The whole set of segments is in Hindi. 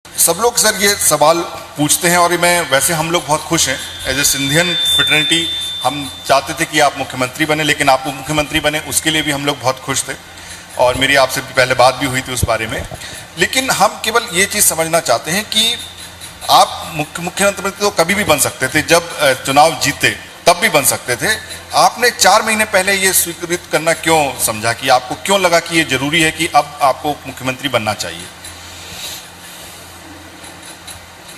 सब लोग सर ये सवाल पूछते हैं और मैं वैसे हम लोग बहुत खुश हैं एज ए सिंधियन फ्रेटर्निटी। हम चाहते थे कि आप मुख्यमंत्री बने, लेकिन आप मुख्यमंत्री बने उसके लिए भी हम लोग बहुत खुश थे और मेरी आपसे पहले बात भी हुई थी उस बारे में। लेकिन हम केवल ये चीज़ समझना चाहते हैं कि आप मुख्यमंत्री तो कभी भी बन सकते थे, जब चुनाव जीते तब भी बन सकते थे। आपने 4 महीने पहले ये स्वीकृत करना क्यों समझा, कि आपको क्यों लगा कि ये जरूरी है कि अब आपको मुख्यमंत्री बनना चाहिए?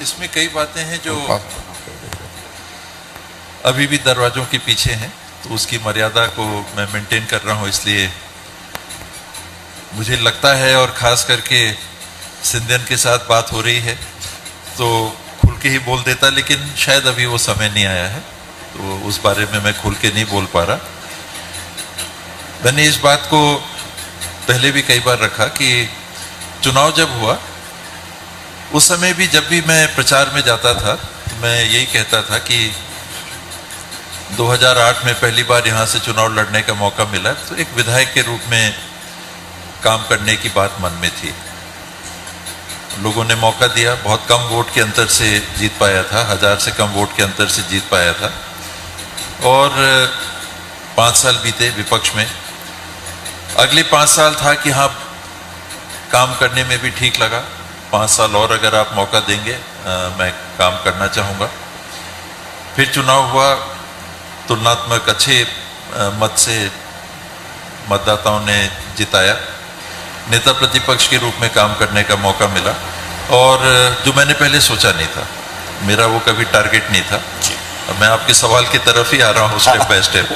इसमें कई बातें हैं जो अभी भी दरवाजों के पीछे हैं, तो उसकी मर्यादा को मैं मेंटेन कर रहा हूं। इसलिए मुझे लगता है, और खास करके सिंधियन के साथ बात हो रही है तो खुल के ही बोल देता, लेकिन शायद अभी वो समय नहीं आया है, तो उस बारे में मैं खुल के नहीं बोल पा रहा। मैंने इस बात को पहले भी कई बार रखा कि चुनाव जब हुआ उस समय भी, जब भी मैं प्रचार में जाता था तो मैं यही कहता था कि 2008 में पहली बार यहाँ से चुनाव लड़ने का मौका मिला, तो एक विधायक के रूप में काम करने की बात मन में थी। लोगों ने मौका दिया, बहुत कम वोट के अंतर से जीत पाया था, 1000 से कम वोट के अंतर से जीत पाया था। और 5 साल बीते विपक्ष में। अगले 5 साल था कि हाँ, काम करने में भी ठीक लगा, 5 साल और अगर आप मौका देंगे मैं काम करना चाहूँगा। फिर चुनाव हुआ, तुलनात्मक अच्छे मत से मतदाताओं ने जिताया, नेता प्रतिपक्ष के रूप में काम करने का मौका मिला, और जो मैंने पहले सोचा नहीं था, मेरा वो कभी टारगेट नहीं था। अब मैं आपके सवाल की तरफ ही आ रहा हूँ स्टेप बाय स्टेप।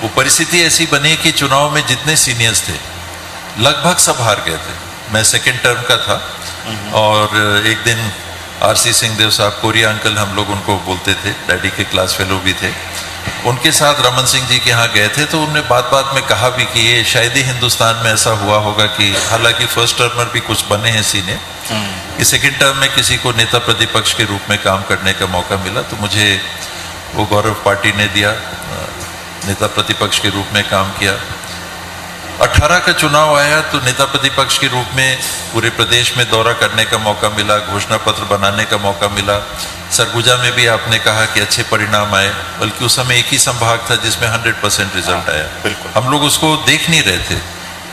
वो परिस्थिति ऐसी बनी कि चुनाव में जितने सीनियर्स थे लगभग सब हार गए थे। मैं सेकेंड टर्म का था और एक दिन आरसी सिंहदेव साहब, कोरिया अंकल हम लोग उनको बोलते थे, डैडी के क्लास फेलो भी थे, उनके साथ रमन सिंह जी के यहाँ गए थे। तो उन्होंने बात बात में कहा भी कि ये शायद ही हिंदुस्तान में ऐसा हुआ होगा कि, हालांकि फर्स्ट टर्मर भी कुछ बने हैं सीनियर, कि सेकेंड टर्म में किसी को नेता प्रतिपक्ष के रूप में काम करने का मौका मिला। तो मुझे वो गौरव पार्टी ने दिया, नेता प्रतिपक्ष के रूप में काम किया। 18 का चुनाव आया तो नेता प्रतिपक्ष के रूप में पूरे प्रदेश में दौरा करने का मौका मिला, घोषणा पत्र बनाने का मौका मिला। सरगुजा में भी आपने कहा कि अच्छे परिणाम आए, बल्कि उस समय एक ही संभाग था जिसमें 100% रिजल्ट आया। हम लोग उसको देख नहीं रहे थे,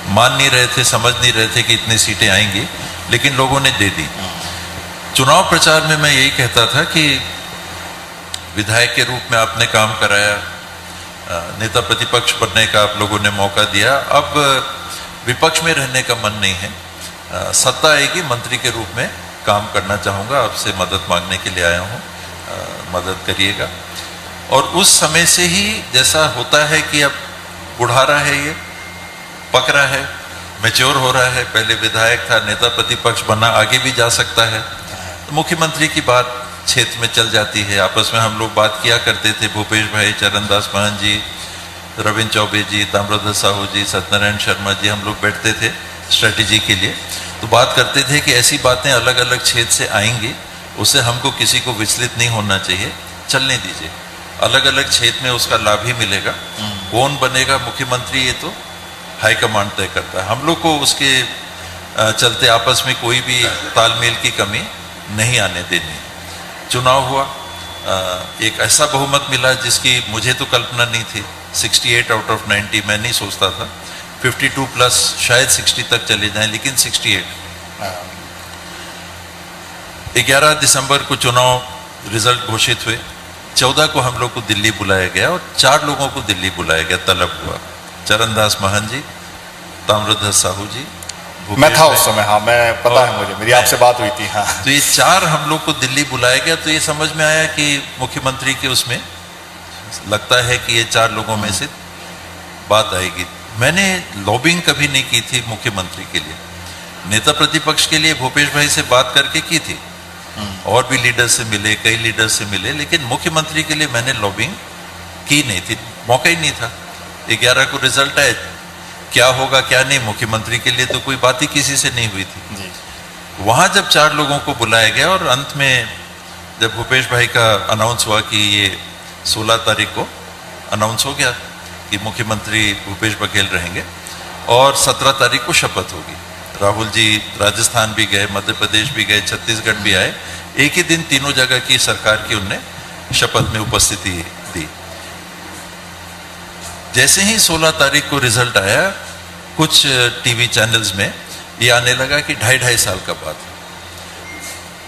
मान नहीं रहे थे, समझ नहीं रहे थे कि इतनी सीटें आएंगी, लेकिन लोगों ने दे दी। चुनाव प्रचार में मैं यही कहता था कि विधायक के रूप में आपने काम कराया, नेता प्रतिपक्ष बनने का आप लोगों ने मौका दिया, अब विपक्ष में रहने का मन नहीं है, सत्ता आएगी, मंत्री के रूप में काम करना चाहूँगा, आपसे मदद मांगने के लिए आया हूँ, मदद करिएगा। और उस समय से ही जैसा होता है कि अब बुढ़ारा है, ये पक रहा है, मैच्योर हो रहा है। पहले विधायक था, नेता प्रतिपक्ष बना, आगे भी जा सकता है। तो मुख्यमंत्री की बात क्षेत्र में चल जाती है। आपस में हम लोग बात किया करते थे, भूपेश भाई, चरणदास महंत जी, रविंद्र चौबे जी, ताम्रध्वज साहू जी, सत्यनारायण शर्मा जी, हम लोग बैठते थे स्ट्रेटेजी के लिए, तो बात करते थे कि ऐसी बातें अलग अलग क्षेत्र से आएंगी, उससे हमको किसी को विचलित नहीं होना चाहिए, चलने दीजिए, अलग अलग क्षेत्र में उसका लाभ ही मिलेगा। कौन बनेगा मुख्यमंत्री ये तो हाईकमांड तय करता है। हम लोग को उसके चलते आपस में कोई भी तालमेल की कमी नहीं आने देनी। चुनाव हुआ, एक ऐसा बहुमत मिला जिसकी मुझे तो कल्पना नहीं थी, 68 आउट ऑफ 90, मैं नहीं सोचता था 52 प्लस शायद 60 तक चले जाएं, लेकिन 68। 11 दिसंबर को चुनाव रिजल्ट घोषित हुए, 14 को हम लोग को दिल्ली बुलाया गया और 4 लोगों को दिल्ली बुलाया गया, तलब हुआ, चरणदास महंत जी, ताम्रध्वज साहू जी, मैं था उस समय, हाँ मैं पता है मुझे, मेरी आपसे बात हुई थी। हाँ, तो ये 4 हम लोग को दिल्ली बुलाया गया। तो ये समझ में आया कि मुख्यमंत्री के उसमें लगता है कि ये 4 लोगों में से बात आएगी। मैंने लॉबिंग कभी नहीं की थी मुख्यमंत्री के लिए, नेता प्रतिपक्ष के लिए भूपेश भाई से बात करके की थी, और भी लीडर से मिले, कई लीडर से मिले, लेकिन मुख्यमंत्री के लिए मैंने लॉबिंग की नहीं थी, मौका ही नहीं था। 11 को रिजल्ट आया, क्या होगा क्या नहीं, मुख्यमंत्री के लिए तो कोई बात ही किसी से नहीं हुई थी। वहां जब 4 लोगों को बुलाया गया और अंत में जब भूपेश भाई का अनाउंस हुआ कि ये 16 तारीख को अनाउंस हो गया कि मुख्यमंत्री भूपेश बघेल रहेंगे और 17 तारीख को शपथ होगी। राहुल जी राजस्थान भी गए, मध्य प्रदेश भी गए, छत्तीसगढ़ भी आए। एक ही दिन तीनों जगह की सरकार की उनने शपथ में उपस्थिति दी। जैसे ही 16 तारीख को रिजल्ट आया, कुछ टीवी चैनल्स में ये आने लगा कि 2.5 साल का बाद।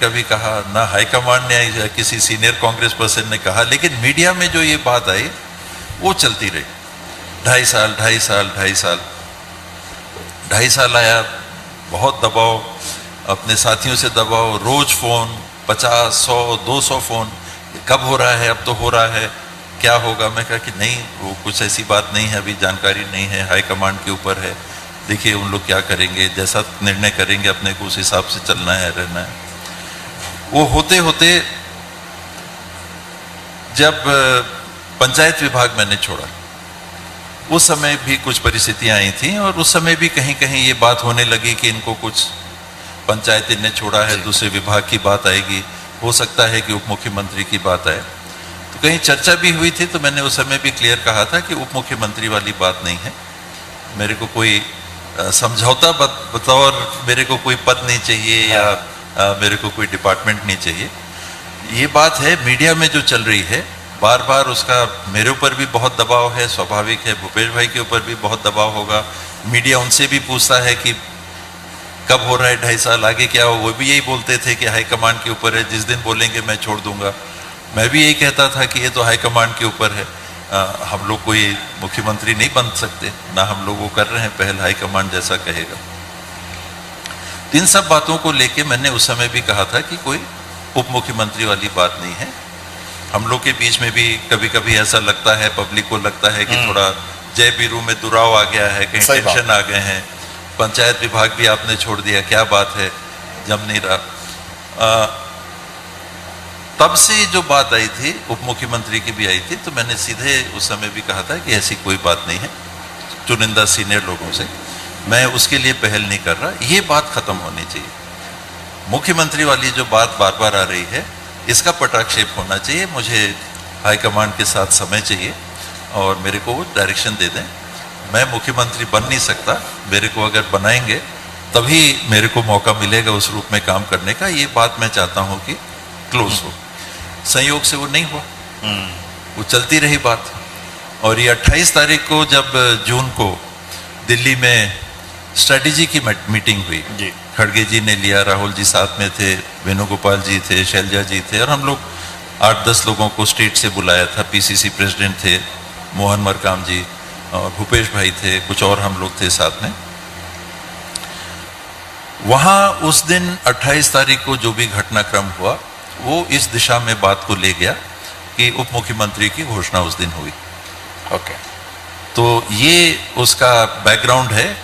कभी कहा ना हाईकमांड ने या किसी सीनियर कांग्रेस पर्सन ने कहा, लेकिन मीडिया में जो ये बात आई वो चलती रही। 2.5 साल, 2.5 साल, 2.5 साल, 2.5 साल आया। बहुत दबाव, अपने साथियों से दबाव, रोज फोन, 50, 100, 200 फोन, कब हो रहा है, अब तो हो रहा है, क्या होगा। मैं कहा कि नहीं, वो कुछ ऐसी बात नहीं है, अभी जानकारी नहीं है, हाईकमांड के ऊपर है, देखिए उन लोग क्या करेंगे, जैसा निर्णय करेंगे अपने को उस हिसाब से चलना है, रहना है। वो होते होते जब पंचायत विभाग मैंने छोड़ा, उस समय भी कुछ परिस्थितियां आई थी और उस समय भी कहीं कहीं ये बात होने लगी कि इनको कुछ पंचायत ने छोड़ा है, दूसरे विभाग की बात आएगी, हो सकता है कि उप मुख्यमंत्री की बात आए। तो कहीं चर्चा भी हुई थी, तो मैंने उस समय भी क्लियर कहा था कि उप मुख्यमंत्री वाली बात नहीं है। मेरे को कोई समझौता बतौर मेरे को कोई पद नहीं चाहिए या मेरे को कोई डिपार्टमेंट नहीं चाहिए। ये बात है मीडिया में जो चल रही है, बार बार उसका मेरे ऊपर भी बहुत दबाव है, स्वाभाविक है, भूपेश भाई के ऊपर भी बहुत दबाव होगा। मीडिया उनसे भी पूछता है कि कब हो रहा है 2.5 साल, आगे क्या हो। वो भी यही बोलते थे कि हाईकमांड के ऊपर है, जिस दिन बोलेंगे मैं छोड़ दूंगा। मैं भी यही कहता था कि ये तो हाईकमांड के ऊपर है, हम लोग कोई मुख्यमंत्री नहीं बन सकते, ना हम लोग वो कर रहे हैं, पहल हाईकमांड जैसा कहेगा। तो इन सब बातों को लेके मैंने उस समय भी कहा था कि कोई उप मुख्यमंत्री वाली बात नहीं है। हम लोग के बीच में भी कभी कभी ऐसा लगता है, पब्लिक को लगता है कि थोड़ा जय बीरू में दुराव आ गया है, कहीं टेंशन आ गए हैं, पंचायत विभाग भी आपने छोड़ दिया, क्या बात है, जम नहीं रहा। तब से जो बात आई थी, उप मुख्यमंत्री की भी आई थी, तो मैंने सीधे उस समय भी कहा था कि ऐसी कोई बात नहीं है, चुनिंदा सीनियर लोगों से मैं उसके लिए पहल नहीं कर रहा, ये बात खत्म होनी चाहिए। मुख्यमंत्री वाली जो बात बार बार आ रही है, इसका पटाक्षेप होना चाहिए। मुझे हाईकमांड के साथ समय चाहिए और मेरे को वो डायरेक्शन दे दें। मैं मुख्यमंत्री बन नहीं सकता, मेरे को अगर बनाएंगे तभी मेरे को मौका मिलेगा उस रूप में काम करने का। ये बात मैं चाहता हूँ कि क्लोज हो। संयोग से वो नहीं हुआ, वो चलती रही बात। और ये 28 तारीख को जब जून को दिल्ली में स्ट्रेटेजी की मीटिंग हुई, खड़गे जी ने लिया, राहुल जी साथ में थे, वेणुगोपाल जी थे, शैलजा जी थे, और हम लोग 8-10 लोगों को स्टेट से बुलाया था। पीसीसी प्रेसिडेंट थे मोहन मरकाम जी और भूपेश भाई थे, कुछ और हम लोग थे साथ में। वहां उस दिन 28 तारीख को जो भी घटनाक्रम हुआ, वो इस दिशा में बात को ले गया कि उप मुख्यमंत्री की घोषणा उस दिन हुई। ओके। तो ये उसका बैकग्राउंड है।